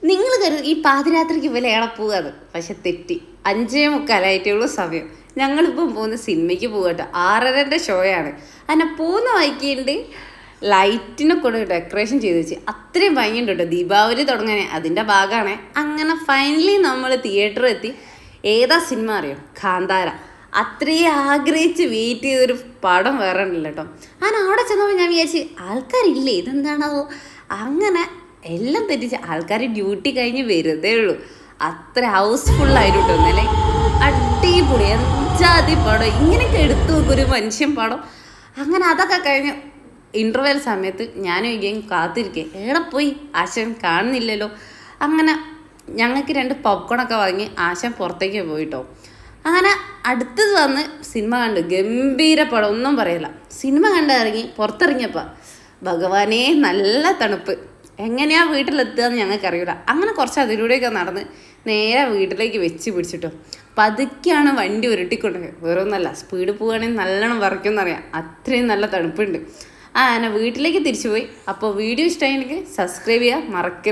നിങ്ങൾ കരുതും ഈ പാതിരാത്രിക്ക് വില പോകാതെ, പക്ഷെ തെറ്റി. 5:45 സമയം. ഞങ്ങളിപ്പം പോകുന്ന സിനിമയ്ക്ക് പോകട്ടെ. 6:30 ഷോയാണ്. അങ്ങനെ പോകുന്ന വൈകിണ്ട് ലൈറ്റിനെ കൊണ്ട് ഡെക്കറേഷൻ ചെയ്ത് വെച്ച് അത്രയും ഭംഗിയുണ്ട് കേട്ടോ. ദീപാവലി തുടങ്ങാനേ അതിൻ്റെ ഭാഗമാണ്. അങ്ങനെ ഫൈനലി നമ്മൾ തിയേറ്ററിൽ എത്തി. ഏതാ സിനിമ അറിയോ? കാന്താര. അത്രയും ആഗ്രഹിച്ച് വെയിറ്റ് ചെയ്തൊരു പടം വേറെ ഉണ്ടല്ലോ കേട്ടോ. അങ്ങനെ അവിടെ ചെന്നപ്പോൾ ഞാൻ വിചാരിച്ച് ആൾക്കാരില്ലേ, ഇതെന്താണോ അങ്ങനെ എല്ലാം തെറ്റിച്ച്. ആൾക്കാർ ഡ്യൂട്ടി കഴിഞ്ഞ് വരുന്നതേ ഉള്ളൂ. അത്ര ഹൗസ്ഫുള്ളായിട്ട് അല്ലേ. അടിപൊളി എഞ്ചാതി പടം. ഇങ്ങനെയൊക്കെ എടുത്തു നോക്കും ഒരു മനുഷ്യൻ പടം. അങ്ങനെ അതൊക്കെ കഴിഞ്ഞ് ഇൻ്റർവെൽ സമയത്ത് ഞാനും ഇങ്ങനെ കാത്തിരിക്കേ, എവിടെ പോയി ആശൻ കാണുന്നില്ലല്ലോ. അങ്ങനെ ഞങ്ങൾക്ക് 2 പോപ്കോണൊക്കെ വാങ്ങി ആശൻ പുറത്തേക്ക് പോയിട്ടോ. അങ്ങനെ അടുത്തത് വന്ന് സിനിമ കണ്ട്. ഗംഭീര പടം, ഒന്നും പറയില്ല. സിനിമ കണ്ടിറങ്ങി പുറത്തിറങ്ങിയപ്പോൾ ഭഗവാനേ നല്ല തണുപ്പ്. എങ്ങനെയാ വീട്ടിലെത്തുകയെന്ന് ഞങ്ങൾക്കറിയില്ല. അങ്ങനെ കുറച്ച് അതിലൂടെയൊക്കെ നടന്ന് നേരെ വീട്ടിലേക്ക് വെച്ച് പിടിച്ചിട്ടോ. പതുക്കെയാണ് വണ്ടി ഉരുട്ടിക്കൊണ്ടത്. വേറെ ഒന്നല്ല, സ്പീഡ് പോവുകയാണെങ്കിൽ നല്ലോണം വറക്കുമെന്നറിയാം. അത്രയും നല്ല തണുപ്പുണ്ട്. അങ്ങനെ വീട്ടിലേക്ക് തിരിച്ചു പോയി. അപ്പോൾ വീഡിയോ ഇഷ്ടമായെങ്കിൽ സബ്സ്ക്രൈബ് ചെയ്യുക മറക്കരുത്.